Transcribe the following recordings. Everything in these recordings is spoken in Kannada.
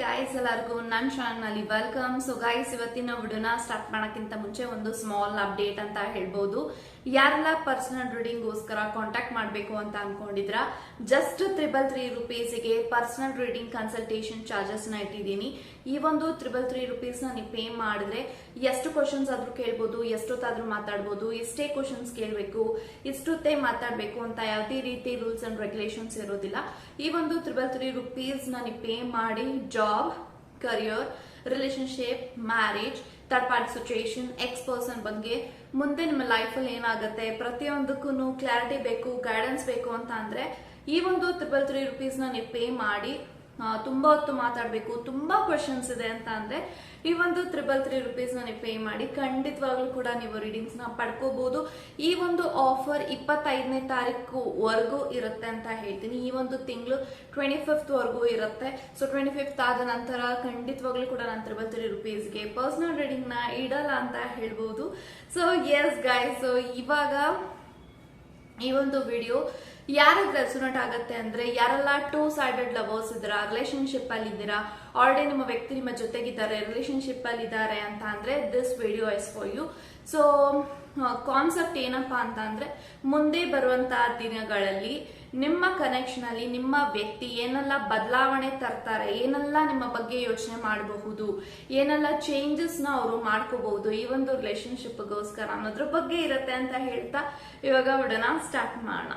ಗಾಯ್ಸ್ ಎಲ್ಲರಿಗೂ ನನ್ನ ಚಾನಲ್ ವೆಲ್ಕಮ್. ಸೊ ಗಾಯ್ಸ್, ಇವತ್ತಿನ ವಿಡಿಯೋನ ಸ್ಟಾರ್ಟ್ ಮಾಡೋಕ್ಕಿಂತ ಮುಂಚೆ ಒಂದು ಸ್ಮಾಲ್ ಅಪ್ಡೇಟ್ ಅಂತ ಹೇಳ್ಬೋದು. ಯಾರೆಲ್ಲ ಪರ್ಸನಲ್ ರೀಡಿಂಗ್ಗೋಸ್ಕರ ಕಾಂಟ್ಯಾಕ್ಟ್ ಮಾಡಬೇಕು ಅಂತ ಅನ್ಕೊಂಡಿದ್ರ, ಜಸ್ಟ್ 333 ರೂಪೀಸ್ಗೆ ಪರ್ಸನಲ್ ರೀಡಿಂಗ್ ಕನ್ಸಲ್ಟೇಷನ್ ಚಾರ್ಜಸ್ ನ ಇಟ್ಟಿದ್ದೀನಿ. ಈ ಒಂದು 333 ರೂಪೀಸ್ ನ ನೀವು ಪೇ ಮಾಡಿದ್ರೆ ಎಷ್ಟು ಕ್ವಶನ್ಸ್ ಆದ್ರೂ ಕೇಳ್ಬೋದು, ಎಷ್ಟೊತ್ತಾದ್ರೂ ಮಾತಾಡ್ಬೋದು, ಎಷ್ಟೇ ಕ್ವಶನ್ಸ್ ಕೇಳಬೇಕು, ಇಷ್ಟೊತ್ತೇ ಮಾತಾಡಬೇಕು ಅಂತ ಯಾವುದೇ ರೀತಿ ರೂಲ್ಸ್ ಅಂಡ್ ರೆಗ್ಯುಲೇಷನ್ಸ್ ಇರೋದಿಲ್ಲ. ಈ ಒಂದು 333 ರೂಪೀಸ್ ನ ನೀವು ಪೇ ಮಾಡಿ job, career, relationship, marriage, third party situation, ex person ಬಗ್ಗೆ ಮುಂದೆ ನಿಮ್ಮ ಲೈಫಲ್ಲಿ ಏನಾಗುತ್ತೆ ಪ್ರತಿಯೊಂದಕ್ಕೂ ಕ್ಲಾರಿಟಿ ಬೇಕು, ಗೈಡೆನ್ಸ್ ಬೇಕು ಅಂತ ಅಂದ್ರೆ ಈ ಒಂದು 333 ರೂಪೀಸ್ ನ ನೀವು ಪೇ ಮಾಡಿ ತುಂಬಾ ಹೊತ್ತು ಮಾತಾಡಬೇಕು, ತುಂಬಾ ಕ್ವಶನ್ಸ್ ಇದೆ ಅಂತ ಅಂದ್ರೆ ಈ ಒಂದು 333 ರೂಪೀಸ್ ನ ನೀವು ಪೇ ಮಾಡಿ ಖಂಡಿತವಾಗ್ಲೂ ಕೂಡ ನೀವು ರೀಡಿಂಗ್ಸ್ ನ ಪಡ್ಕೋಬಹುದು. ಈ ಒಂದು ಆಫರ್ 25ನೇ ತಾರೀಕು ಇರುತ್ತೆ ಅಂತ ಹೇಳ್ತೀನಿ. ಈ ಒಂದು ತಿಂಗಳು 25th ವರೆಗೂ ಇರುತ್ತೆ. ಸೊ 25th ಆದ ನಂತರ ಖಂಡಿತವಾಗ್ಲೂ ಕೂಡ ನಾನು 333 ರೂಪೀಸ್ಗೆ ಪರ್ಸನಲ್ ರೀಡಿಂಗ್ ನ ಇಡಲ್ಲ ಅಂತ ಹೇಳ್ಬೋದು. ಸೊ ಎಸ್ ಗೈಸ್, ಸೊ ಇವಾಗ ಈ ಒಂದು ವಿಡಿಯೋ ಯಾರಿಗೆ ರೆಸೊನೇಟ್ ಆಗುತ್ತೆ ಅಂದ್ರೆ, ಯಾರೆಲ್ಲ 2 ಸೈಡೆಡ್ ಲವರ್ಸ್ ಇದ್ದೀರಾ, ರಿಲೇಶನ್ಶಿಪ್ ಅಲ್ಲಿ ಇದ್ದೀರಾ, ಆಲ್ರೆಡಿ ನಿಮ್ಮ ವ್ಯಕ್ತಿ ನಿಮ್ಮ ಜೊತೆಗಿದ್ದಾರೆ, ರಿಲೇಶನ್ಶಿಪ್ ಅಲ್ಲಿ ಇದ್ದಾರೆ ಅಂತ ಅಂದ್ರೆ this video is for you. So concept ಏನಪ್ಪಾ ಅಂತ ಅಂದ್ರೆ, ಮುಂದೆ ಬರುವಂತಹ ದಿನಗಳಲ್ಲಿ ನಿಮ್ಮ ಕನೆಕ್ಷನ್ ಅಲ್ಲಿ ನಿಮ್ಮ ವ್ಯಕ್ತಿ ಏನೆಲ್ಲ ಬದಲಾವಣೆ ತರ್ತಾರೆ, ಏನೆಲ್ಲ ನಿಮ್ಮ ಬಗ್ಗೆ ಯೋಚನೆ ಮಾಡಬಹುದು, ಏನೆಲ್ಲ ಚೇಂಜಸ್ ನ ಅವರು ಮಾಡ್ಕೋಬಹುದು ಈ ಒಂದು ರಿಲೇಶನ್ಶಿಪ್ಗೋಸ್ಕರ ಅನ್ನೋದ್ರ ಬಗ್ಗೆ ಇರುತ್ತೆ ಅಂತ ಹೇಳ್ತಾ ಇವಾಗ ವಿಡಿಯೋನ ಸ್ಟಾರ್ಟ್ ಮಾಡೋಣ.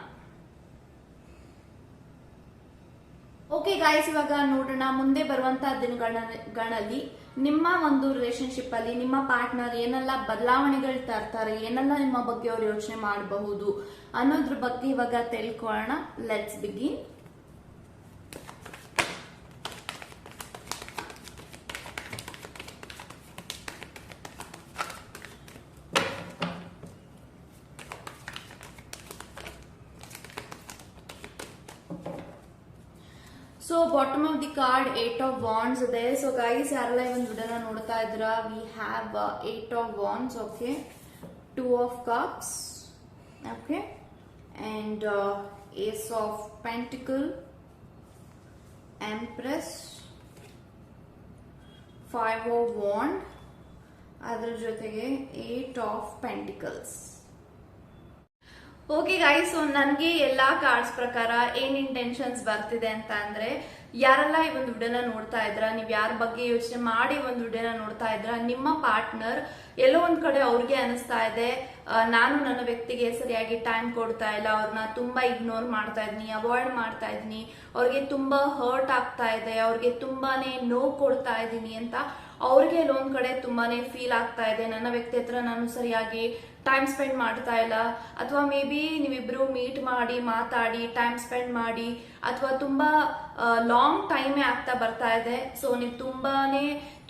ಓಕೆ ಗಾಯ್ಸ್, ಇವಾಗ ನೋಡೋಣ ಮುಂದೆ ಬರುವಂತಹ ದಿನಗಳಲ್ಲಿ ನಿಮ್ಮ ಒಂದು ರಿಲೇಶನ್ಶಿಪ್ ಅಲ್ಲಿ ನಿಮ್ಮ ಪಾರ್ಟ್ನರ್ ಏನೆಲ್ಲ ಬದಲಾವಣೆಗಳು ತರ್ತಾರೆ, ಏನೆಲ್ಲ ನಿಮ್ಮ ಬಗ್ಗೆ ಅವ್ರು ಯೋಚನೆ ಮಾಡಬಹುದು ಅನ್ನೋದ್ರ ಬಗ್ಗೆ ಇವಾಗ ತಿಳ್ಕೊಳ್ಳೋಣ. Let's begin. So bottom of the card 8 of wands ಇದೆ. ಸೊ ಗೈಸ್, ಯಾರೆಲ್ಲ ಈ ಒಂದು ವಿಡಿಯೋನ ನೋಡ್ತಾ ಇದ್ರ, we have 8 of wands, okay, 2 of cups, okay, and ace of pentacle, empress, 5 of wand, ಅದ್ರ ಜೊತೆಗೆ 8 of pentacles. Okay guys, so ನನಗೆ ಎಲ್ಲಾ ಕಾರ್ಡ್ಸ್ ಪ್ರಕಾರ ಏನ್ ಇಂಟೆನ್ಷನ್ಸ್ ಬರ್ತಿದೆ ಅಂತ ಅಂದ್ರೆ, ಯಾರೆಲ್ಲ ಈ ಒಂದು ವಿಡಿಯೋನ ನೋಡ್ತಾ ಇದ್ರ, ನೀವ್ ಯಾರ ಬಗ್ಗೆ ಯೋಚನೆ ಮಾಡಿ ಒಂದು ವಿಡಿಯೋನ ನೋಡ್ತಾ ಇದ್ರ, ನಿಮ್ಮ ಪಾರ್ಟ್ನರ್ ಎಲ್ಲೋ ಒಂದ್ ಕಡೆ ಅವ್ರಿಗೆ ಅನಿಸ್ತಾ ಇದೆ, ನಾನು ನನ್ನ ವ್ಯಕ್ತಿಗೆ ಸರಿಯಾಗಿ ಟೈಮ್ ಕೊಡ್ತಾ ಇಲ್ಲ, ಅವ್ರನ್ನ ತುಂಬಾ ಇಗ್ನೋರ್ ಮಾಡ್ತಾ ಇದೀನಿ, ಅವಾಯ್ಡ್ ಮಾಡ್ತಾ ಇದೀನಿ, ಅವ್ರಿಗೆ ತುಂಬಾ ಹರ್ಟ್ ಆಗ್ತಾ ಇದೆ, ಅವ್ರಿಗೆ ತುಂಬಾನೇ ನೋವು ಕೊಡ್ತಾ ಇದೀನಿ ಅಂತ ಅವ್ರಿಗೆ ಎಲ್ಲೊಂದ್ ಕಡೆ ತುಂಬಾನೇ ಫೀಲ್ ಆಗ್ತಾ ಇದೆ. ನನ್ನ ವ್ಯಕ್ತಿ ಹತ್ರ ನಾನು ಸರಿಯಾಗಿ ಟೈಮ್ ಸ್ಪೆಂಡ್ ಮಾಡ್ತಾ ಇಲ್ಲ, ಅಥವಾ ಮೇ ಬಿ ನೀವಿಬ್ರು ಮೀಟ್ ಮಾಡಿ ಮಾತಾಡಿ ಟೈಮ್ ಸ್ಪೆಂಡ್ ಮಾಡಿ, ಅಥವಾ ತುಂಬಾ ಲಾಂಗ್ ಟೈಮೇ ಆಗ್ತಾ ಬರ್ತಾ ಇದೆ. ಸೊ ನೀವು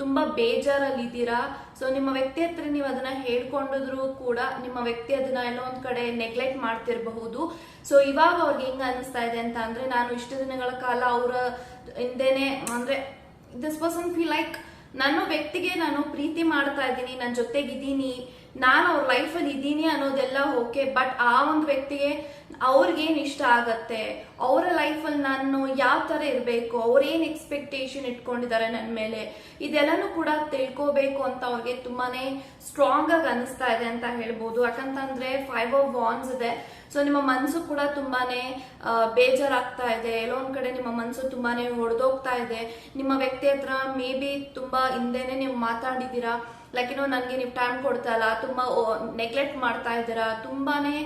ತುಂಬಾ ಬೇಜಾರಲ್ಲಿ ಇದ್ದೀರಾ. ಸೊ ನಿಮ್ಮ ವ್ಯಕ್ತಿ ಹತ್ರ ನೀವು ಅದನ್ನ ಹೇಳ್ಕೊಂಡಿದ್ರು ಕೂಡ ನಿಮ್ಮ ವ್ಯಕ್ತಿ ಅದನ್ನ ಎಲ್ಲೋ ಒಂದ್ ಕಡೆ ನೆಗ್ಲೆಕ್ಟ್ ಮಾಡ್ತಿರಬಹುದು. ಸೊ ಇವಾಗ ಅವ್ರಿಗೆ ಹೆಂಗ ಅನಿಸ್ತಾ ಇದೆ ಅಂತ ಅಂದ್ರೆ, ನಾನು ಇಷ್ಟು ದಿನಗಳ ಕಾಲ ಅವರ ಹಿಂದೆನೆ ಅಂದ್ರೆ ದಿಸ್ ಪರ್ಸನ್ ಫೀಲ್ ಲೈಕ್ ನನ್ನ ವ್ಯಕ್ತಿಗೆ ನಾನು ಪ್ರೀತಿ ಮಾಡ್ತಾ ಇದ್ದೀನಿ, ನನ್ನ ಜೊತೆಗಿದ್ದೀನಿ, ನಾನು ಅವ್ರ ಲೈಫಲ್ಲಿ ಇದ್ದೀನಿ ಅನ್ನೋದೆಲ್ಲ ಓಕೆ, ಬಟ್ ಆ ಒಂದು ವ್ಯಕ್ತಿಗೆ ಅವ್ರಿಗೇನ್ ಇಷ್ಟ ಆಗತ್ತೆ, ಅವರ ಲೈಫಲ್ಲಿ ನಾನು ಯಾವ ತರ ಇರಬೇಕು, ಅವ್ರೇನ್ ಎಕ್ಸ್ಪೆಕ್ಟೇಷನ್ ಇಟ್ಕೊಂಡಿದ್ದಾರೆ ನನ್ನ ಮೇಲೆ, ಇದೆಲ್ಲನೂ ಕೂಡ ತಿಳ್ಕೋಬೇಕು ಅಂತ ಅವ್ರಿಗೆ ತುಂಬಾನೇ ಸ್ಟ್ರಾಂಗ್ ಆಗಿ ಅನಿಸ್ತಾ ಇದೆ ಅಂತ ಹೇಳ್ಬೋದು. ಯಾಕಂತಂದ್ರೆ 5 ಆಫ್ ವಾಂಡ್ಸ್ ಇದೆ. ಸೊ ನಿಮ್ಮ ಮನಸ್ಸು ಕೂಡ ತುಂಬಾನೇ ಬೇಜಾರಾಗ್ತಾ ಇದೆ, ಎಲ್ಲೋ ಒಂದ್ ಕಡೆ ನಿಮ್ಮ ಮನಸ್ಸು ತುಂಬಾನೇ ಹೊಡೆದೋಗ್ತಾ ಇದೆ. ನಿಮ್ಮ ವ್ಯಕ್ತಿ ಹತ್ರ ಮೇ ಬಿ ತುಂಬಾ ಹಿಂದೆನೆ ನೀವು ಮಾತಾಡಿದೀರಾ, ಲೈಕ್ ನನಗೆ ನೀವು ಟೈಮ್ ಕೊಡ್ತಾ ಇಲ್ಲ, ತುಂಬಾ ನೆಗ್ಲೆಕ್ಟ್ ಮಾಡ್ತಾ ಇದ್ದೀರಾ, ತುಂಬಾನೇ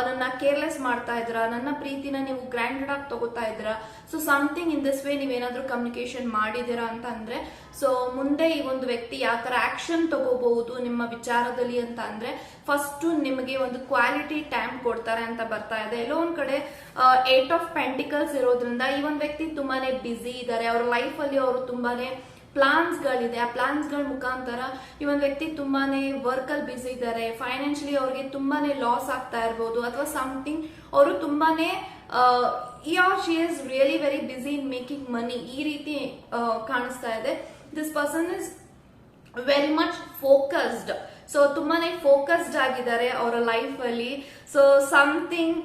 ನನ್ನ ಕೇರ್ಲೆಸ್ ಮಾಡ್ತಾ ಇದ್ದೀರಾ, ನನ್ನ ಪ್ರೀತಿನ ನೀವು ಗ್ರಾಂಡೆಡ್ ಆಗಿ ತಗೋತಾ ಇದ್ದೀರಾ. So something in this way ನೀವೇನಾದ್ರೂ ಕಮ್ಯುನಿಕೇಶನ್ ಮಾಡಿದೀರಾ ಅಂತ ಅಂದ್ರೆ, ಸೊ ಮುಂದೆ ಈ ಒಂದು ವ್ಯಕ್ತಿ ಯಾವ ತರ ಆಕ್ಷನ್ ತಗೋಬಹುದು ನಿಮ್ಮ ವಿಚಾರದಲ್ಲಿ ಅಂತ ಅಂದ್ರೆ, ಫಸ್ಟ್ ನಿಮಗೆ ಒಂದು ಕ್ವಾಲಿಟಿ ಟೈಮ್ ಕೊಡ್ತಾರೆ ಅಂತ ಬರ್ತಾ ಇದೆ. ಎಲ್ಲೋ ಒಂದ್ ಕಡೆ 8 ಆಫ್ ಪೆಂಟಿಕಲ್ಸ್ ಇರೋದ್ರಿಂದ ಈ ಒಂದು ವ್ಯಕ್ತಿ ತುಂಬಾನೇ ಬಿಸಿ ಇದ್ದಾರೆ, ಅವ್ರ ಲೈಫ್ ಅಲ್ಲಿ ಅವರು ತುಂಬಾನೇ ಪ್ಲಾನ್ಸ್ ಗಳಿದೆ. ಆ ಪ್ಲಾನ್ಸ್ ಗಳ ಮುಖಾಂತರ ಈ ಒಂದು ವ್ಯಕ್ತಿ ತುಂಬಾನೇ ವರ್ಕ್ ಅಲ್ಲಿ ಬಿಸಿ ಇದ್ದಾರೆ, ಫೈನಾನ್ಷಿಯಲಿ ಅವ್ರಿಗೆ ತುಂಬಾನೇ ಲಾಸ್ ಆಗ್ತಾ ಇರ್ಬೋದು, ಅಥವಾ ಸಮಥಿಂಗ್ ಅವರು ತುಂಬಾನೇ she is really very busy in making money, ಈ ರೀತಿ ಕಾಣಿಸ್ತಾ ಇದೆ. This person is very much focused. So ತುಂಬಾನೇ ಫೋಕಸ್ಡ್ ಆಗಿದ್ದಾರೆ ಅವರ ಲೈಫ್ ಅಲ್ಲಿ. ಸೊ ಸಮಥಿಂಗ್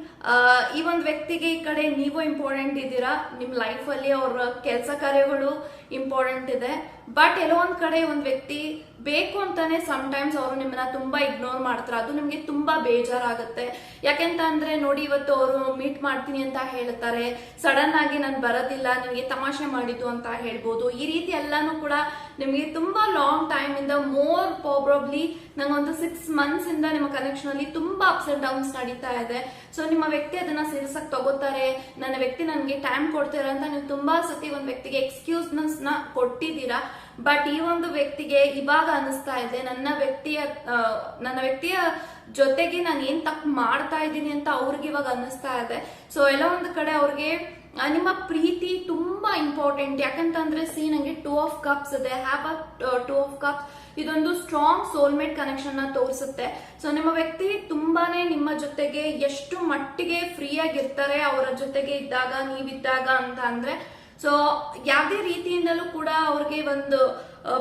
ಈ ಒಂದು ವ್ಯಕ್ತಿಗೆ ಈ ಕಡೆ ನೀವು ಇಂಪಾರ್ಟೆಂಟ್ ಇದ್ದೀರಾ, ನಿಮ್ ಲೈಫ್ ಅಲ್ಲಿ ಅವ್ರ ಕೆಲಸ ಕಾರ್ಯಗಳು ಇಂಪಾರ್ಟೆಂಟ್ ಇದೆ. ಬಟ್ ಎಲ್ಲೋ ಒಂದ್ ಕಡೆ ಒಂದ್ ವ್ಯಕ್ತಿ ಬೇಕು ಅಂತಾನೆ ಟೈಮ್ಸ್ ಅವರು ನಿಮ್ಮನ್ನ ತುಂಬಾ ಇಗ್ನೋರ್ ಮಾಡ್ತಾರೆ. ಅದು ನಿಮ್ಗೆ ತುಂಬಾ ಬೇಜಾರಾಗುತ್ತೆ. ಯಾಕೆಂತ ಅಂದ್ರೆ ನೋಡಿ, ಇವತ್ತು ಅವರು ಮೀಟ್ ಮಾಡ್ತೀನಿ ಅಂತ ಹೇಳ್ತಾರೆ, ಸಡನ್ ಆಗಿ ನಾನು ಬರೋದಿಲ್ಲ, ನಿಮ್ಗೆ ತಮಾಷೆ ಮಾಡಿದ್ದು ಅಂತ ಹೇಳ್ಬೋದು. ಈ ರೀತಿ ಎಲ್ಲಾನು ಕೂಡ ನಿಮ್ಗೆ ತುಂಬಾ ಲಾಂಗ್ ಟೈಮ್ ಇಂದ, ಮೋರ್ ಪ್ರಾಬಬ್ಲಿ ನಂಗೊಂದು 6 months ಇಂದ ನಿಮ್ಮ ಕನೆಕ್ಷನ್ ಅಲ್ಲಿ ತುಂಬಾ ಅಪ್ಸ್ ಅಂಡ್ ಡೌನ್ಸ್ ನಡೀತಾ ಇದೆ. ಸೊ ನಿಮ್ಮ ವ್ಯಕ್ತಿ ಅದನ್ನ ಸೀರಿಯಸ್ ಆಗಿ ತಗೋತಾರೆ, ನನ್ನ ವ್ಯಕ್ತಿ ನನ್ಗೆ ಟೈಮ್ ಕೊಡ್ತಾರೆ ಅಂತ ನೀವು ತುಂಬಾ ಸತಿ ಒಂದ್ ವ್ಯಕ್ತಿಗೆ ಎಕ್ಸ್ಕ್ಯೂಸ್ನೆಸ್ ನ ಕೊಟ್ಟಿದ್ದೀರಾ. ಬಟ್ ಈ ಒಂದು ವ್ಯಕ್ತಿಗೆ ಇವಾಗ ಅನಿಸ್ತಾ ಇದೆ, ನನ್ನ ವ್ಯಕ್ತಿಯ ಜೊತೆಗೆ ನಾನು ಏನ್ ತಪ್ಪು ಮಾಡ್ತಾ ಇದ್ದೀನಿ ಅಂತ ಅವ್ರಿಗೆ ಇವಾಗ ಅನ್ನಿಸ್ತಾ ಇದೆ. ಸೊ ಎಲ್ಲ ಒಂದು ಕಡೆ ಅವ್ರಿಗೆ ನಿಮ್ಮ ಪ್ರೀತಿ ತುಂಬಾ ಇಂಪಾರ್ಟೆಂಟ್. ಯಾಕಂತಂದ್ರೆ ನಂಗೆ 2 of Cups ಇದೆ, ಹ್ಯಾವ್ ಅ 2 of Cups. ಇದೊಂದು ಸ್ಟ್ರಾಂಗ್ ಸೋಲ್ಮೇಟ್ ಕನೆಕ್ಷನ್ ನ ತೋರಿಸುತ್ತೆ. ಸೊ ನಿಮ್ಮ ವ್ಯಕ್ತಿ ತುಂಬಾನೇ ನಿಮ್ಮ ಜೊತೆಗೆ ಎಷ್ಟು ಮಟ್ಟಿಗೆ ಫ್ರೀ ಆಗಿರ್ತಾರೆ ಅವರ ಜೊತೆಗೆ ಇದ್ದಾಗ, ನೀವಿದ್ದಾಗ ಅಂತ ಅಂದ್ರೆ. ಸೊ ಯಾವ್ದೇ ರೀತಿಯಿಂದಲೂ ಕೂಡ ಅವ್ರಿಗೆ ಒಂದು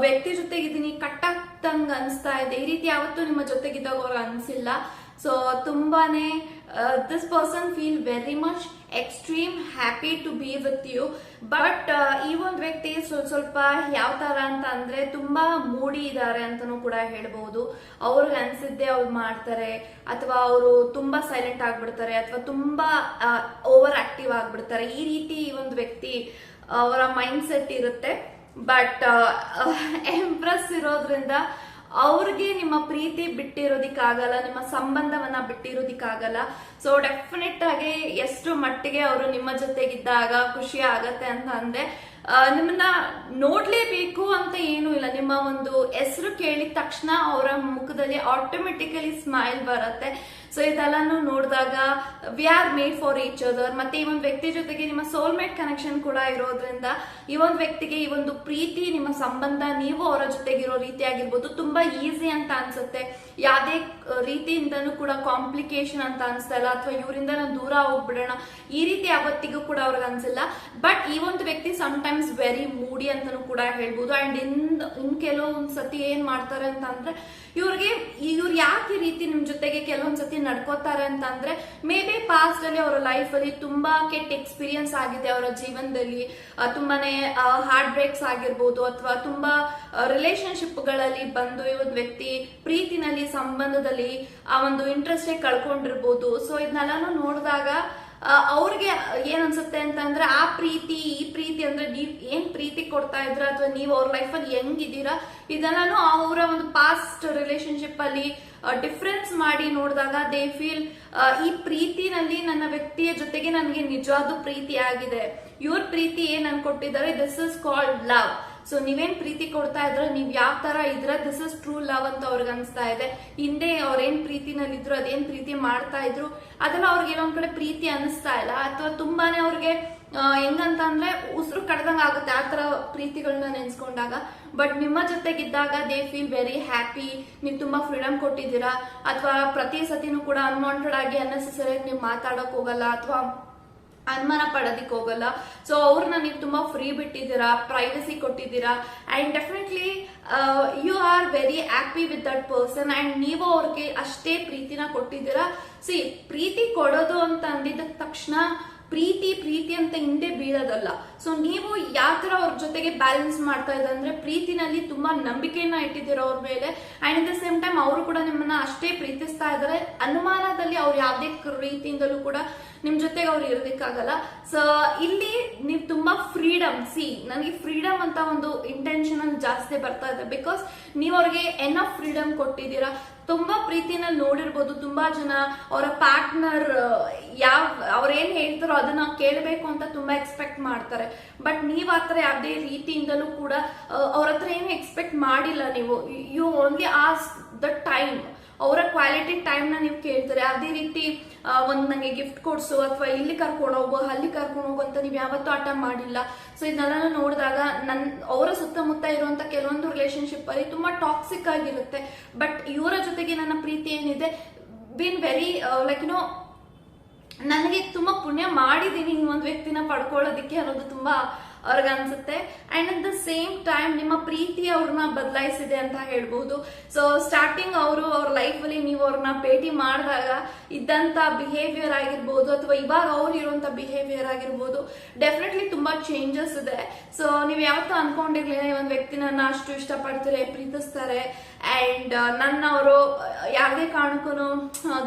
ವ್ಯಕ್ತಿ ಜೊತೆಗಿದ್ದೀನಿ ಕಟ್ಟಾಗ್ತಂಗ ಅನಿಸ್ತಾ ಇದೆ. ಈ ರೀತಿ ಯಾವತ್ತೂ ನಿಮ್ಮ ಜೊತೆಗಿದ್ದಾಗ ಅವ್ರಿಗೆ ಅನ್ಸಿಲ್ಲ. ಸೊ ತುಂಬಾನೇ this person feel very much extreme happy to be with you. But ಈ ಒಂದು ವ್ಯಕ್ತಿ ಸ್ವಲ್ಪ ಯಾವ ತರ ಅಂತ ಅಂದ್ರೆ ತುಂಬಾ ಮೂಡಿ ಇದ್ದಾರೆ ಅಂತಾನೂ ಕೂಡ ಹೇಳ್ಬಹುದು. ಅವ್ರಿಗೆ ಅನ್ಸಿದ್ದೆ ಅವ್ರು ಮಾಡ್ತಾರೆ, ಅಥವಾ ಅವರು ತುಂಬಾ ಸೈಲೆಂಟ್ ಆಗ್ಬಿಡ್ತಾರೆ, ಅಥವಾ ತುಂಬಾ ಓವರ್ ಆಕ್ಟಿವ್ ಆಗ್ಬಿಡ್ತಾರೆ. ಈ ರೀತಿ ಈ ಒಂದು ವ್ಯಕ್ತಿ ಅವರ ಮೈಂಡ್ ಸೆಟ್ ಇರುತ್ತೆ. ಬಟ್ ಎಂಪ್ರೆಸ್ ಇರೋದ್ರಿಂದ ಅವ್ರಿಗೆ ನಿಮ್ಮ ಪ್ರೀತಿ ಬಿಟ್ಟಿರೋದಿಕ್ಕಾಗಲ್ಲ, ನಿಮ್ಮ ಸಂಬಂಧವನ್ನ ಬಿಟ್ಟಿರೋದಿಕ್ಕಾಗಲ್ಲ. ಸೊ ಡೆಫಿನೆಟ್ ಆಗಿ ಎಷ್ಟು ಮಟ್ಟಿಗೆ ಅವರು ನಿಮ್ಮ ಜೊತೆಗಿದ್ದಾಗ ಖುಷಿ ಆಗತ್ತೆ ಅಂತ ಅಂದ್ರೆ, ನಿಮ್ಮನ್ನ ನೋಡ್ಲೇಬೇಕು ಅಂತ ಏನೂ ಇಲ್ಲ. ನಿಮ್ಮ ಒಂದು ಹೆಸರು ಕೇಳಿದ ತಕ್ಷಣ ಅವರ ಮುಖದಲ್ಲಿ ಆಟೋಮೆಟಿಕಲಿ ಸ್ಮೈಲ್ ಬರುತ್ತೆ. ಸೊ ಇದೆಲ್ಲಾನು ನೋಡಿದಾಗ we are made for each other. ಮತ್ತೆ ಈ ಒಂದು ವ್ಯಕ್ತಿ ಜೊತೆಗೆ ನಿಮ್ಮ ಸೋಲ್ಮೇಟ್ ಕನೆಕ್ಷನ್ ಕೂಡ ಇರೋದ್ರಿಂದ ಈ ಒಂದು ವ್ಯಕ್ತಿಗೆ ಈ ಒಂದು ಪ್ರೀತಿ, ನಿಮ್ಮ ಸಂಬಂಧ, ನೀವು ಅವರ ಜೊತೆಗಿರೋ ರೀತಿ ಆಗಿರ್ಬೋದು ತುಂಬಾ ಈಸಿ ಅಂತ ಅನ್ಸುತ್ತೆ. ಯಾವ್ದೇ ರೀತಿಯಿಂದನೂ ಕೂಡ ಕಾಂಪ್ಲಿಕೇಶನ್ ಅಂತ ಅನ್ಸ್ತಾ ಇಲ್ಲ, ಅಥವಾ ಇವರಿಂದ ನಾನು ದೂರ ಹೋಗ್ಬಿಡೋಣ ಈ ರೀತಿ ಯಾವತ್ತಿಗೂ ಕೂಡ ಅವ್ರಿಗೆ ಅನ್ಸಿಲ್ಲ. ಬಟ್ ಈ ಒಂದು ವ್ಯಕ್ತಿ ಟೈಮ್ಸ್ ವೆರಿ ಮೂಡಿ ಅಂತಾನೂ ಕೂಡ ಹೇಳ್ಬೋದು. ಅಂಡ್ ಇನ್ ಕೆಲವೊಂದ್ ಸತಿ ಏನ್ ಮಾಡ್ತಾರೆ ಅಂತ ಅಂದ್ರೆ, ಇವ್ರು ಯಾಕೆ ಈ ರೀತಿ ನಿಮ್ ಜೊತೆಗೆ ಕೆಲವೊಂದ್ ಸತಿ ನಡ್ಕೋತಾರೆ ಅಂತ ಅಂದ್ರೆ, ಮೇ ಬಿ ಪಾಸ್ಟ್ ಅಲ್ಲಿ ಅವರ ಲೈಫ್ ಅಲ್ಲಿ ತುಂಬಾ ಕೆಟ್ಟ ಎಕ್ಸ್ಪೀರಿಯನ್ಸ್ ಆಗಿದೆ ಅವರ ಜೀವನದಲ್ಲಿ. ತುಂಬಾನೇ ಹಾರ್ಟ್ ಬ್ರೇಕ್ಸ್ ಆಗಿರ್ಬೋದು, ಅಥವಾ ತುಂಬಾ ರಿಲೇಶನ್ಶಿಪ್ ಗಳಲ್ಲಿ ಬಂದು ಈ ಒಂದು ವ್ಯಕ್ತಿ ಪ್ರೀತಿನಲ್ಲಿ, ಸಂಬಂಧದಲ್ಲಿ ಆ ಒಂದು ಇಂಟ್ರೆಸ್ಟ್ ಕಳ್ಕೊಂಡಿರ್ಬೋದು. ಸೊ ಇದನ್ನೆಲ್ಲಾನು ನೋಡಿದಾಗ ಅವ್ರಿಗೆ ಏನ್ ಅನ್ಸುತ್ತೆ ಅಂತಂದ್ರೆ, ಆ ಪ್ರೀತಿ, ಈ ಪ್ರೀತಿ ಅಂದ್ರೆ ನೀವ್ ಏನ್ ಪ್ರೀತಿ ಕೊಡ್ತಾ ಇದ್ರ, ಅಥವಾ ನೀವು ಅವ್ರ ಲೈಫ್ ಅಲ್ಲಿ ಹೆಂಗಿದ್ದೀರಾ, ಇದೆಲ್ಲಾನು ಅವರ ಒಂದು ಪಾಸ್ಟ್ ರಿಲೇಶನ್ಶಿಪ್ ಅಲ್ಲಿ ಡಿಫ್ರೆನ್ಸ್ ಮಾಡಿ ನೋಡಿದಾಗ ದೇ ಫೀಲ್ ಈ ಪ್ರೀತಿನಲ್ಲಿ ನನ್ನ ವ್ಯಕ್ತಿಯ ಜೊತೆಗೆ ನನಗೆ ನಿಜವಾದ ಪ್ರೀತಿ ಆಗಿದೆ. ಇವ್ರ ಪ್ರೀತಿ ಏನ್ ಅನ್ಕೊಟ್ಟಿದ್ದಾರೆ, this is called love. So ನೀವೇನ್ ಪ್ರೀತಿ ಕೊಡ್ತಾ ಇದ್ರ, ನೀವ್ ಯಾವ ತರ ಇದ್ರ, ದಿಸ್ ಇಸ್ ಟ್ರೂ ಲವ್ ಅಂತ ಅವ್ರಿಗೆ ಅನ್ಸ್ತಾ ಇದೆ. ಹಿಂದೆ ಅವ್ರೇನ್ ಪ್ರೀತಿನಲ್ಲಿ ಇದ್ರು, ಅದೇನ್ ಪ್ರೀತಿ ಮಾಡ್ತಾ ಇದ್ರು, ಅದೆಲ್ಲ ಅವ್ರಿಗೆ ಇನ್ನೊಂದ್ ಕಡೆ ಪ್ರೀತಿ ಅನಿಸ್ತಾ ಇಲ್ಲ, ಅಥವಾ ತುಂಬಾನೇ ಅವ್ರಿಗೆ ಹೆಂಗಂತ ಅಂದ್ರೆ ಉಸಿರು ಕಡ್ದಂಗ ಆಗುತ್ತೆ ಆ ತರ ಪ್ರೀತಿಗಳನ್ನ ನೆನ್ಸ್ಕೊಂಡಾಗ. ಬಟ್ ನಿಮ್ಮ ಜೊತೆಗಿದ್ದಾಗ ದೇ ಫೀಲ್ ವೆರಿ ಹ್ಯಾಪಿ. ನೀವು ತುಂಬಾ ಫ್ರೀಡಮ್ ಕೊಟ್ಟಿದ್ದೀರಾ, ಅಥವಾ ಪ್ರತಿ ಸತಿನೂ ಕೂಡ ಅನ್ವಾಂಟೆಡ್ ಆಗಿ ಅನ್ನೆಸೆಸರಿ ನೀವು ಮಾತಾಡಕ್ ಹೋಗಲ್ಲ, ಅಥವಾ ಅನುಮಾನ ಪಡೋದಿಕ್ ಹೋಗಲ್ಲ. ಸೊ ಅವ್ರನ್ನ ನೀವು ತುಂಬಾ ಫ್ರೀ ಬಿಟ್ಟಿದ್ದೀರಾ, ಪ್ರೈವಸಿ ಕೊಟ್ಟಿದ್ದೀರಾ. And definitely you are very happy with that person. And ನೀವು ಅವ್ರಿಗೆ ಅಷ್ಟೇ ಪ್ರೀತಿನ ಕೊಟ್ಟಿದ್ದೀರಾ. ಪ್ರೀತಿ ಕೊಡೋದು ಅಂತ ಅಂದಿದ ತಕ್ಷಣ ಪ್ರೀತಿ ಅಂತ ಹಿಂದೆ ಬೀಳೋದಲ್ಲ. ಸೊ ನೀವು ಯಾವ ತರ ಅವ್ರ ಜೊತೆಗೆ ಬ್ಯಾಲೆನ್ಸ್ ಮಾಡ್ತಾ ಇದ್ದಾರೆ ಅಂದ್ರೆ, ಪ್ರೀತಿನಲ್ಲಿ ತುಂಬಾ ನಂಬಿಕೆಯನ್ನ ಇಟ್ಟಿದ್ದೀರಾ ಅವ್ರ ಮೇಲೆ. And at the same time ಅವರು ಕೂಡ ನಿಮ್ಮನ್ನ ಅಷ್ಟೇ ಪ್ರೀತಿಸ್ತಾ ಇದ್ದಾರೆ. ಅನುಮಾನದಲ್ಲಿ ಅವ್ರು ಯಾವ್ದೇ ರೀತಿಯಿಂದಲೂ ಕೂಡ ನಿಮ್ ಜೊತೆಗೆ ಅವ್ರು ಇರೋದಕ್ಕಾಗಲ್ಲ. ಸೊ ಇಲ್ಲಿ ನೀವು ತುಂಬಾ ಫ್ರೀಡಮ್, ನನಗೆ ಫ್ರೀಡಮ್ ಅಂತ ಒಂದು ಇಂಟೆನ್ಷನ್ ಜಾಸ್ತಿ ಬರ್ತಾ ಇದೆ. ಬಿಕಾಸ್ ನೀವು ಅವ್ರಿಗೆ ಎನಫ್ ಫ್ರೀಡಮ್ ಕೊಟ್ಟಿದ್ದೀರಾ. ತುಂಬಾ ಪ್ರೀತಿನ ನೋಡಿರ್ಬೋದು, ತುಂಬಾ ಜನ ಅವರ ಪಾರ್ಟ್ನರ್ ಅವ್ರೇನ್ ಹೇಳ್ತಾರೋ ಅದನ್ನ ಕೇಳಬೇಕು ಅಂತ ತುಂಬಾ ಎಕ್ಸ್ಪೆಕ್ಟ್ ಮಾಡ್ತಾರೆ. ಬಟ್ ನೀವ್ ಆತರ ಯಾವ್ದೇ ರೀತಿಯಿಂದಲೂ ಕೂಡ ಅವ್ರ ಹತ್ರ ಏನು ಎಕ್ಸ್ಪೆಕ್ಟ್ ಮಾಡಿಲ್ಲ. ನೀವು you only ask the time, ಅವರ ಕ್ವಾಲಿಟಿ ಟೈಮ್ ನ ನೀವು ಕೇಳ್ತಾರೆ. ಯಾವ್ದೇ ರೀತಿ ಒಂದ್ ನಂಗೆ ಗಿಫ್ಟ್ ಕೊಡ್ಸು, ಅಥವಾ ಇಲ್ಲಿ ಕರ್ಕೊಂಡು ಹೋಗು, ಅಲ್ಲಿ ಕರ್ಕೊಂಡು ಹೋಗು ಅಂತ ನೀವ್ ಯಾವತ್ತೂ ಆಟ ಮಾಡಿಲ್ಲ. ಸೊ ಇದನ್ನೆಲ್ಲ ನೋಡಿದಾಗ ಅವರ ಸುತ್ತಮುತ್ತ ಇರುವಂತ ಕೆಲವೊಂದು ರಿಲೇಶನ್ಶಿಪ್ ಅಲ್ಲಿ ತುಂಬಾ ಟಾಕ್ಸಿಕ್ ಆಗಿರುತ್ತೆ. ಬಟ್ ಇವರ ಜೊತೆಗೆ ನನ್ನ ಪ್ರೀತಿ ಏನಿದೆ, ಬಿನ್ ವೆರಿ ಲೈಕ್ ನನಗೆ ತುಂಬಾ ಪುಣ್ಯ ಮಾಡಿದೀನಿ ಈ ಒಂದು ವ್ಯಕ್ತಿನ ಪಡ್ಕೊಳ್ಳೋದಿಕ್ಕೆ ಅನ್ನೋದು ತುಂಬಾ ಅವ್ರಿಗನ್ಸುತ್ತೆ. And at the same time ನಿಮ್ಮ ಪ್ರೀತಿ ಅವ್ರನ್ನ ಬದಲಾಯಿಸಿದೆ ಅಂತ ಹೇಳ್ಬಹುದು. ಸೊ ಸ್ಟಾರ್ಟಿಂಗ್ ಅವರು ಅವ್ರ ಲೈಫ್ ಅಲ್ಲಿ ನೀವು ಅವ್ರನ್ನ ಭೇಟಿ ಮಾಡಿದಾಗ ಇದ್ದಂತ ಬಿಹೇವಿಯರ್ ಆಗಿರ್ಬೋದು ಅಥವಾ ಇವಾಗ ಅವ್ರು ಇರುವಂತ ಬಿಹೇವಿಯರ್ ಆಗಿರ್ಬೋದು ಡೆಫಿನೆಟ್ಲಿ ತುಂಬಾ ಚೇಂಜಸ್ ಇದೆ. ಸೊ ನೀವು ಯಾವತ್ತೂ ಅನ್ಕೊಂಡಿರ್ಲಿಲ್ಲ ಈ ಒಂದು ವ್ಯಕ್ತಿ ನನ್ನ ಅಷ್ಟು ಇಷ್ಟಪಡ್ತಾರೆ, ಪ್ರೀತಿಸ್ತಾರೆ ಅಂಡ್ ನನ್ನ ಅವರು ಯಾವುದೇ ಕಾರಣಕ್ಕೂ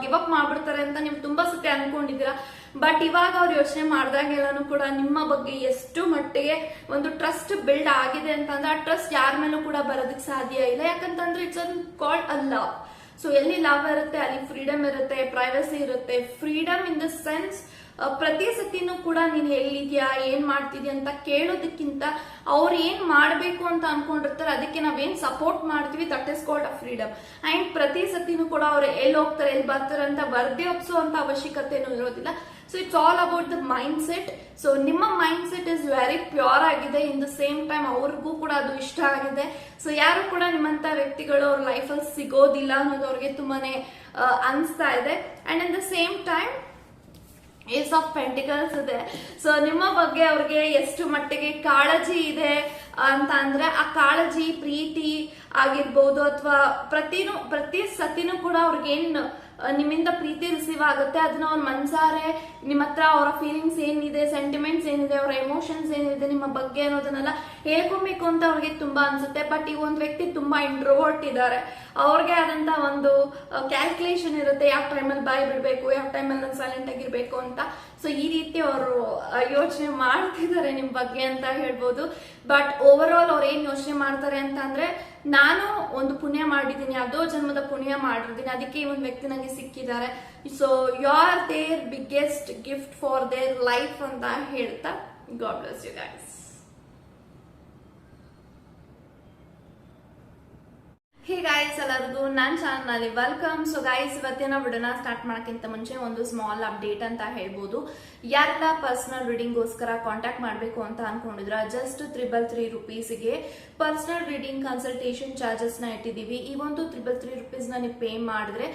ಗಿವ್ ಅಪ್ ಮಾಡ್ಬಿಡ್ತಾರೆ ಅಂತ ನೀವು ತುಂಬಾ ಸತಿ ಅನ್ಕೊಂಡಿದ್ದೀರಾ. ಬಟ್ ಇವಾಗ ಅವ್ರು ಯೋಚನೆ ಮಾಡಿದಾಗೆಲ್ಲನೂ ಕೂಡ ನಿಮ್ಮ ಬಗ್ಗೆ ಎಷ್ಟು ಮಟ್ಟಿಗೆ ಒಂದು ಟ್ರಸ್ಟ್ ಬಿಲ್ಡ್ ಆಗಿದೆ ಅಂತಂದ್ರೆ ಆ ಟ್ರಸ್ಟ್ ಯಾರ ಮೇಲೂ ಕೂಡ ಬರೋದಕ್ಕೆ ಸಾಧ್ಯ ಇಲ್ಲ. ಯಾಕಂತಂದ್ರೆ it's called a love. So ಎಲ್ಲಿ ಲವ್ ಇರುತ್ತೆ ಅಲ್ಲಿ ಫ್ರೀಡಮ್ ಇರುತ್ತೆ, ಪ್ರೈವಸಿ ಇರುತ್ತೆ. ಫ್ರೀಡಮ್ ಇನ್ ದ ಸೆನ್ಸ್ ಪ್ರತಿ ಸತಿನೂ ಕೂಡ ನೀನ್ ಎಲ್ಲಿದ್ಯಾ, ಏನ್ ಮಾಡ್ತಿದ್ಯಾ ಅಂತ ಕೇಳೋದಕ್ಕಿಂತ ಅವ್ರು ಏನ್ ಮಾಡ್ಬೇಕು ಅಂತ ಅನ್ಕೊಂಡಿರ್ತಾರೆ ಅದಕ್ಕೆ ನಾವೇನ್ ಸಪೋರ್ಟ್ ಮಾಡ್ತೀವಿ, that is called a freedom. And ಪ್ರತಿ ಸತಿನೂ ಕೂಡ ಅವ್ರು ಎಲ್ಲಿ ಹೋಗ್ತಾರೆ ಎಲ್ಲಿ ಬರ್ತಾರೆ ಅಂತ ಬರ್ದೇ ಒಪ್ಸುವಂತ ಅವಶ್ಯಕತೆನೂ ಇರೋದಿಲ್ಲ. So it's all about the mind set. So ನಿಮ್ಮ mind set is very pure ಆಗಿದೆ. ಇನ್ ದ ಸೇಮ್ ಟೈಮ್ ಅವ್ರಿಗೂ ಕೂಡ ಅದು ಇಷ್ಟ ಆಗಿದೆ. ಸೊ ಯಾರು ಕೂಡ ನಿಮ್ಮಂತ ವ್ಯಕ್ತಿಗಳು ಅವ್ರ ಲೈಫಲ್ಲಿ ಸಿಗೋದಿಲ್ಲ ಅನ್ನೋದು ಅವ್ರಿಗೆ ತುಂಬಾನೇ ಅನಿಸ್ತಾ ಇದೆ. And in the same time ace of pentacles ಇದೆ. ಸೊ ನಿಮ್ಮ ಬಗ್ಗೆ ಅವ್ರಿಗೆ ಎಷ್ಟು ಮಟ್ಟಿಗೆ ಕಾಳಜಿ ಇದೆ ಅಂತ ಅಂದ್ರೆ ಆ ಕಾಳಜಿ ಪ್ರೀತಿ ಆಗಿರ್ಬೋದು ಅಥವಾ ಪ್ರತಿ ಸತಿನೂ ಕೂಡ ಅವ್ರಿಗೇನ್ ನಿಮ್ಮಿಂದ ಪ್ರೀತಿ ರಿಸೀವ್ ಆಗುತ್ತೆ ಅದನ್ನ ಅವ್ರ ಮನ್ಸಾರೆ ನಿಮ್ಮ ಹತ್ರ ಅವರ ಫೀಲಿಂಗ್ಸ್ ಏನಿದೆ, ಸೆಂಟಿಮೆಂಟ್ಸ್ ಏನಿದೆ, ಅವರ ಎಮೋಷನ್ಸ್ ಏನಿದೆ ನಿಮ್ಮ ಬಗ್ಗೆ ಅನ್ನೋದನ್ನೆಲ್ಲ ಹೇಳ್ಕೊಬೇಕು ಅಂತ ಅವ್ರಿಗೆ ತುಂಬಾ ಅನ್ಸುತ್ತೆ. ಬಟ್ ಈ ಒಂದು ವ್ಯಕ್ತಿ ತುಂಬಾ ಇಂಟ್ರೋವರ್ಟ್ ಇದ್ದಾರೆ. ಅವ್ರಿಗೆ ಆದಂತ ಒಂದು ಕ್ಯಾಲ್ಕುಲೇಷನ್ ಇರುತ್ತೆ, ಯಾವ ಟೈಮಲ್ಲಿ ಬಾಯಿ ಬಿಡ್ಬೇಕು, ಯಾವ ಟೈಮಲ್ಲಿ ನಾನು ಸೈಲೆಂಟ್ ಆಗಿರ್ಬೇಕು ಅಂತ. ಸೊ ಈ ರೀತಿ ಅವರು ಯೋಚನೆ ಮಾಡ್ತಿದ್ದಾರೆ ನಿಮ್ ಬಗ್ಗೆ ಅಂತ ಹೇಳ್ಬೋದು. ಬಟ್ ಓವರ್ ಆಲ್ ಅವ್ರು ಏನ್ ಯೋಚನೆ ಮಾಡ್ತಾರೆ ಅಂತ ಅಂದ್ರೆ ನಾನು ಒಂದು ಪುಣ್ಯ ಮಾಡಿದ್ದೀನಿ, ಯಾವುದೋ ಜನ್ಮದ ಪುಣ್ಯ ಮಾಡಿರ್ತೀನಿ, ಅದಕ್ಕೆ ಈ ಒಂದು ವ್ಯಕ್ತಿ ನಂಗೆ ಸಿಕ್ಕಿದ್ದಾರೆ. So you are their biggest gift for their life ಅಂತ ಹೇಳ್ತಾ God bless you guys. Hey guys, ಎಲ್ಲರಿಗೂ ನನ್ನ ಚಾನಲ್ ನಲ್ಲಿ ವೆಲ್ಕಮ್. ಸೊ ಗೈಸ್, ಇವತ್ತಿನ ವಿಡಿಯೋನ ಸ್ಟಾರ್ಟ್ ಮಾಡೋಕ್ಕಿಂತ ಮುಂಚೆ ಒಂದು ಸ್ಮಾಲ್ ಅಪ್ಡೇಟ್ ಅಂತ ಹೇಳ್ಬೋದು. ಯಾರೆಲ್ಲ ಪರ್ಸನಲ್ ರೀಡಿಂಗ್ಗೋಸ್ಕರ ಕಾಂಟ್ಯಾಕ್ಟ್ ಮಾಡಬೇಕು ಅಂತ ಅನ್ಕೊಂಡಿದ್ರ ಜಸ್ಟ್ 333 rupeesಗೆ ಪರ್ಸನಲ್ ರೀಡಿಂಗ್ ಕನ್ಸಲ್ಟೇಷನ್ ಚಾರ್ಜಸ್ ನ ಇಟ್ಟಿದೀವಿ. ಈ ಒಂದು 333 rupees ನ ನೀವು ಪೇ ಮಾಡಿದ್ರೆ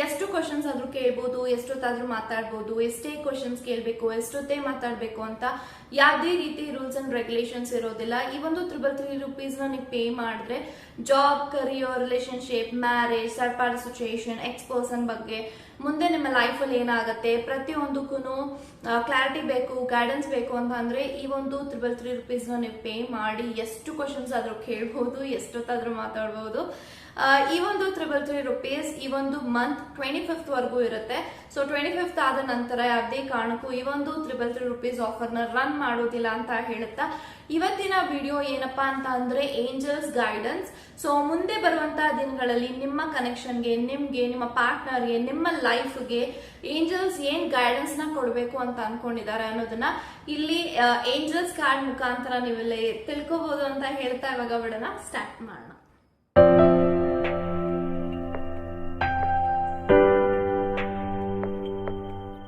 ಎಷ್ಟು ಕ್ವಶನ್ಸ್ ಆದ್ರೂ ಕೇಳ್ಬೋದು, ಎಷ್ಟೊತ್ತಾದ್ರೂ ಮಾತಾಡ್ಬೋದು, ಎಷ್ಟೇ ಕ್ವಶನ್ಸ್ ಕೇಳಬೇಕು, ಎಷ್ಟೊತ್ತೇ ಮಾತಾಡ್ಬೇಕು ಅಂತ ಯಾವುದೇ ರೀತಿ ರೂಲ್ಸ್ ಅಂಡ್ ರೆಗ್ಯುಲೇಷನ್ಸ್ ಇರೋದಿಲ್ಲ. ಈ ಒಂದು 333 rupees ನ ನೀವು ಪೇ ಮಾಡಿದ್ರೆ job, career, relationship, marriage, third party situation, ex person ಬಗ್ಗೆ ಮುಂದೆ ನಿಮ್ಮ ಲೈಫಲ್ಲಿ ಏನಾಗುತ್ತೆ ಪ್ರತಿಯೊಂದಕ್ಕೂ ಕ್ಲಾರಿಟಿ ಬೇಕು, ಗೈಡೆನ್ಸ್ ಬೇಕು ಅಂತ ಅಂದ್ರೆ ಈ ಒಂದು 333 rupees ನ ನೀವು ಪೇ ಮಾಡಿ ಎಷ್ಟು ಕ್ವಶನ್ಸ್ ಆದ್ರೂ ಕೇಳ್ಬಹುದು, ಎಷ್ಟೊತ್ತಾದ್ರೂ ಮಾತಾಡ್ಬಹುದು. ಈ ಒಂದು 333 rupees ಈ ಒಂದು ಮಂತ್ 25th ವರೆಗೂ ಇರುತ್ತೆ. ಸೊ 25th ಆದ ನಂತರ ಯಾವುದೇ ಕಾರಣಕ್ಕೂ ಈ ಒಂದು 333 rupees ಆಫರ್ ನ ರನ್ ಮಾಡೋದಿಲ್ಲ ಅಂತ ಹೇಳುತ್ತಾ ಇವತ್ತಿನ ವಿಡಿಯೋ ಏನಪ್ಪಾ ಅಂತ ಅಂದ್ರೆ ಏಂಜಲ್ಸ್ ಗೈಡೆನ್ಸ್. ಸೊ ಮುಂದೆ ಬರುವಂತಹ ದಿನಗಳಲ್ಲಿ ನಿಮ್ಮ ಕನೆಕ್ಷನ್ಗೆ, ನಿಮ್ಗೆ, ನಿಮ್ಮ ಪಾರ್ಟ್ನರ್ಗೆ, ನಿಮ್ಮ ಲೈಫ್ಗೆ ಏಂಜಲ್ಸ್ ಏನ್ ಗೈಡೆನ್ಸ್ ನ ಕೊಡ್ಬೇಕು ಅಂತ ಅನ್ಕೊಂಡಿದ್ದಾರೆ ಅನ್ನೋದನ್ನ ಇಲ್ಲಿ ಏಂಜಲ್ಸ್ ಕಾರ್ಡ್ ಮುಖಾಂತರ ನೀವೆಲ್ಲ ತಿಳ್ಕೋಬಹುದು ಅಂತ ಹೇಳ್ತಾ ಇವಾಗ ವಿಡಿಯೋನ ಸ್ಟಾರ್ಟ್ ಮಾಡೋಣ.